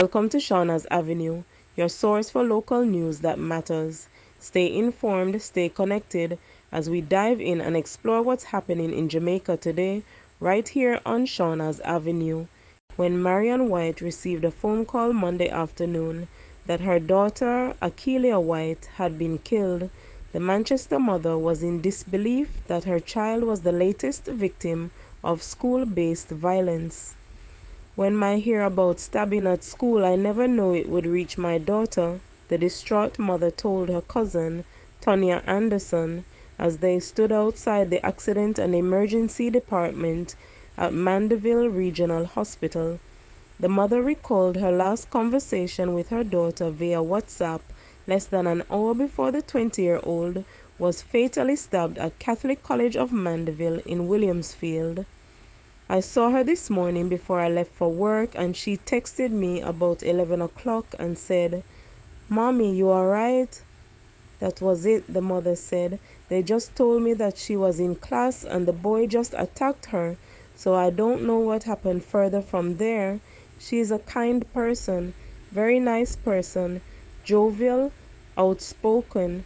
Welcome to Shauna's Avenue, your source for local news that matters. Stay informed, stay connected as we dive in and explore what's happening in Jamaica today, right here on Shauna's Avenue. When Marion White received a phone call Monday afternoon that her daughter, Akeelia White, had been killed, the Manchester mother was in disbelief that her child was the latest victim of school-based violence. When I hear about stabbing at school, I never knew it would reach my daughter, the distraught mother told her cousin, Tonya Anderson, as they stood outside the Accident and Emergency Department at Mandeville Regional Hospital. The mother recalled her last conversation with her daughter via WhatsApp less than an hour before the 20-year-old was fatally stabbed at Catholic College of Mandeville in Williamsfield. I saw her this morning before I left for work and she texted me about 11 o'clock and said, "Mommy, you alright?" That was it, the mother said. They just told me that she was in class and the boy just attacked her, so I don't know what happened further from there. She is a kind person, very nice person, jovial, outspoken.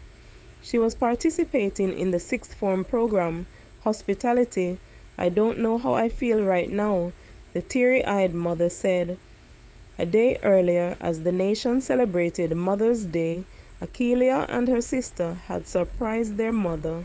She was participating in the sixth form program, hospitality. I don't know how I feel right now, the teary-eyed mother said. A day earlier, as the nation celebrated Mother's Day, Akeelia and her sister had surprised their mother.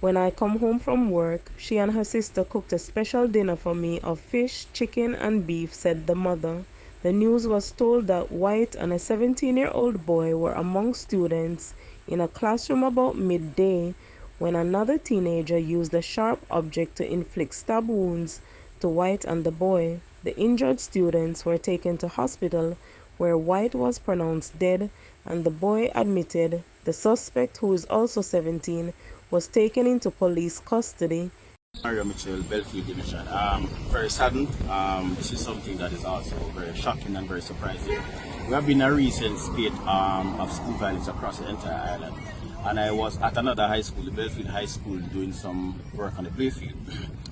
When I come home from work, she and her sister cooked a special dinner for me of fish, chicken, and beef, said the mother. The news was told that White and a 17-year-old boy were among students in a classroom about midday when another teenager used a sharp object to inflict stab wounds to White and the boy. The injured students were taken to hospital where White was pronounced dead and the boy admitted. The suspect, who is also 17, was taken into police custody. Mario Mitchell, Belfield Division. Very saddened. This is something that is also very shocking and very surprising. We have been a recent spate of school violence across the entire island. And I was at another high school, the Belfield High School, doing some work on the playfield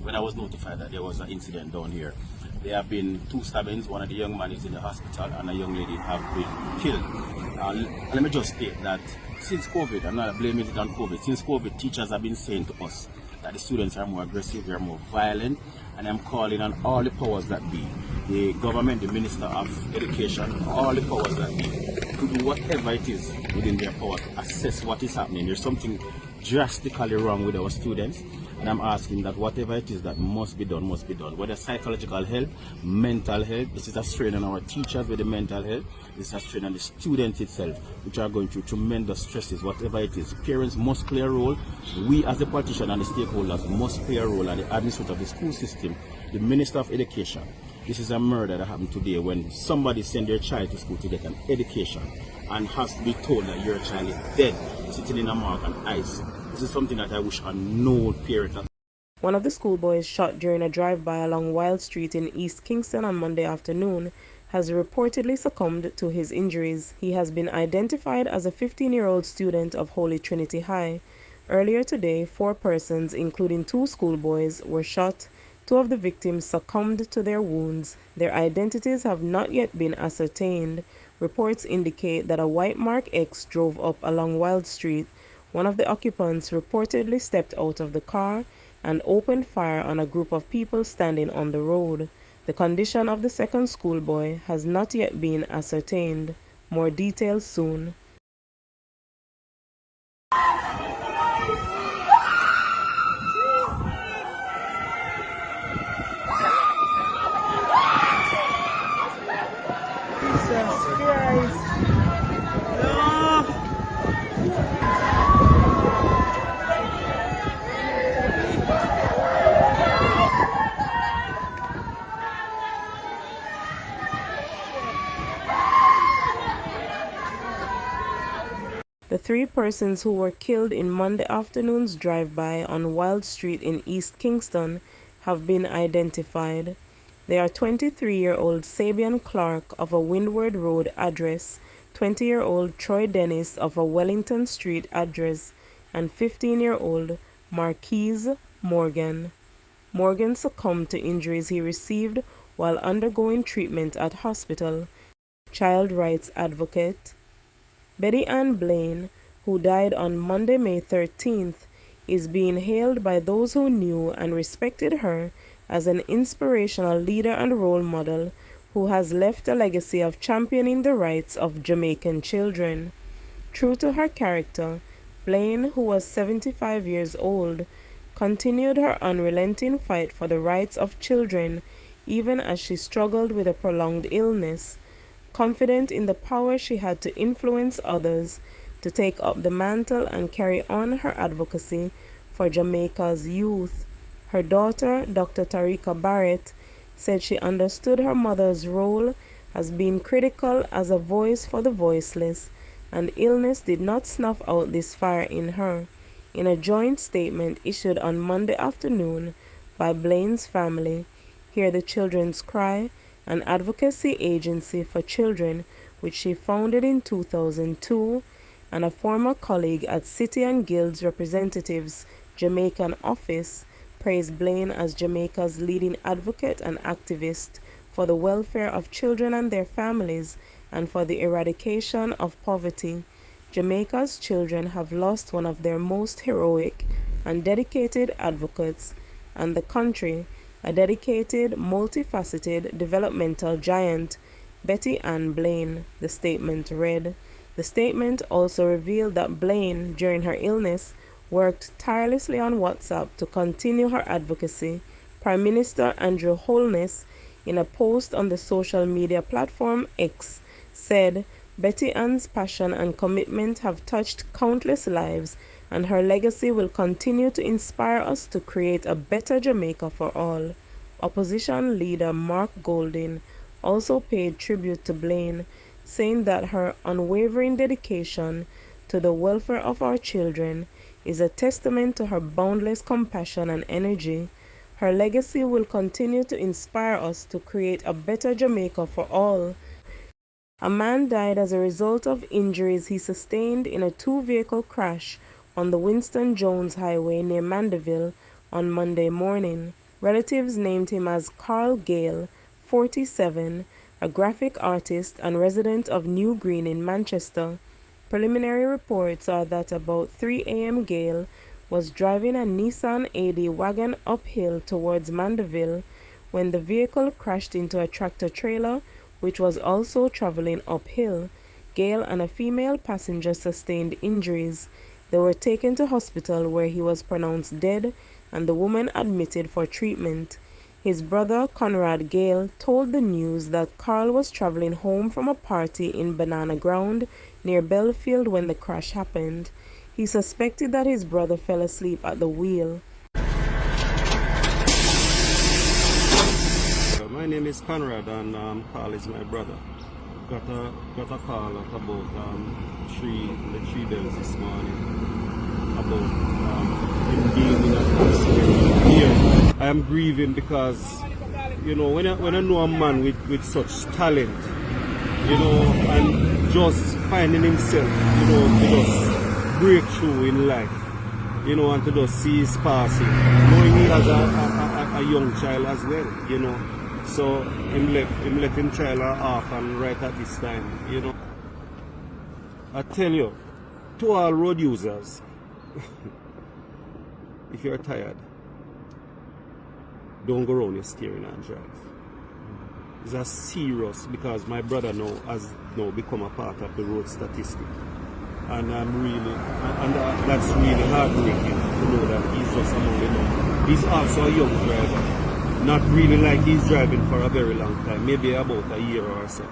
when I was notified that there was an incident down here. There have been 2 stabbings. One of the young men is in the hospital and a young lady have been killed. Let me just state that since COVID, I'm not blaming it on COVID, since COVID, teachers have been saying to us that the students are more aggressive, they are more violent, and I'm calling on all the powers that be, the government, the Minister of Education, all the powers that be, to do whatever it is within their power to assess what is happening. There's something drastically wrong with our students, and I'm asking that whatever it is that must be done, whether psychological health, mental health. This is a strain on our teachers with the mental health, this is a strain on the students itself, which are going through tremendous stresses, whatever it is. Parents must play a role, we as the politician and the stakeholders must play a role, and the administrator of the school system, the Minister of Education. This is a murder that happened today when somebody sent their child to school to get an education and has to be told that your child is dead, sitting in a mark on ice. This is something that I wish no parent. One of the schoolboys shot during a drive-by along Wild Street in East Kingston on Monday afternoon has reportedly succumbed to his injuries. He has been identified as a 15-year-old student of Holy Trinity High. Earlier today, 4 persons, including 2 schoolboys, were shot. 2 of the victims succumbed to their wounds. Their identities have not yet been ascertained. Reports indicate that a white Mark X drove up along Wild Street. One of the occupants reportedly stepped out of the car and opened fire on a group of people standing on the road. The condition of the second schoolboy has not yet been ascertained. More details soon. The 3 persons who were killed in Monday afternoon's drive-by on Wild Street in East Kingston have been identified. They are 23-year-old Sabian Clark of a Windward Road address, 20-year-old Troy Dennis of a Wellington Street address, and 15-year-old Marquise Morgan. Morgan succumbed to injuries he received while undergoing treatment at hospital. child rights advocate. Betty Ann Blaine, who died on Monday, May 13th, is being hailed by those who knew and respected her as an inspirational leader and role model who has left a legacy of championing the rights of Jamaican children. True to her character, Blaine, who was 75 years old, continued her unrelenting fight for the rights of children even as she struggled with a prolonged illness. Confident in the power she had to influence others to take up the mantle and carry on her advocacy for Jamaica's youth. Her daughter, Dr. Tarika Barrett, said she understood her mother's role as being critical as a voice for the voiceless, and illness did not snuff out this fire in her. In a joint statement issued on Monday afternoon by Blaine's family, Hear the Children's Cry, an advocacy agency for children which she founded in 2002, and a former colleague at City and Guilds Representatives Jamaican office, praised Blaine as Jamaica's leading advocate and activist for the welfare of children and their families and for the eradication of poverty. Jamaica's children have lost one of their most heroic and dedicated advocates, and the country, a dedicated, multifaceted developmental giant, Betty Ann Blaine, the statement read. The statement also revealed that Blaine, during her illness, worked tirelessly on WhatsApp to continue her advocacy. Prime Minister Andrew Holness, in a post on the social media platform X, said, Betty Ann's passion and commitment have touched countless lives, and her legacy will continue to inspire us to create a better Jamaica for all. Opposition leader Mark Golding also paid tribute to Blaine, saying that her unwavering dedication to the welfare of our children is a testament to her boundless compassion and energy. Her legacy will continue to inspire us to create a better Jamaica for all. A man died as a result of injuries he sustained in a two-vehicle crash on the Winston Jones Highway near Mandeville on Monday morning. Relatives named him as Carl Gale, 47, a graphic artist and resident of New Green in Manchester. Preliminary reports are that about 3 a.m. Gale was driving a Nissan AD wagon uphill towards Mandeville when the vehicle crashed into a tractor-trailer which was also traveling uphill. Gale and a female passenger sustained injuries. They were taken to hospital where he was pronounced dead and the woman admitted for treatment. His brother, Conrad Gale, told the news that Carl was traveling home from a party in Banana Ground near Belfield when the crash happened. He suspected that his brother fell asleep at the wheel. My name is Conrad and Carl is my brother. Got a call at about three bells this morning about him being in an accident here. I am grieving because when I know a man with such talent, and just finding himself, to just break through in life, and to just see his passing, knowing he has a young child as well, So him left him child off and right at this time, I tell you, to all road users, if you're tired, don't go around your steering and drive. It's a serious, because my brother now has now become a part of the road statistic. And that's really heartbreaking to know that he's just among the number. He's also a young driver. Not really like he's driving for a very long time, maybe about a year or so.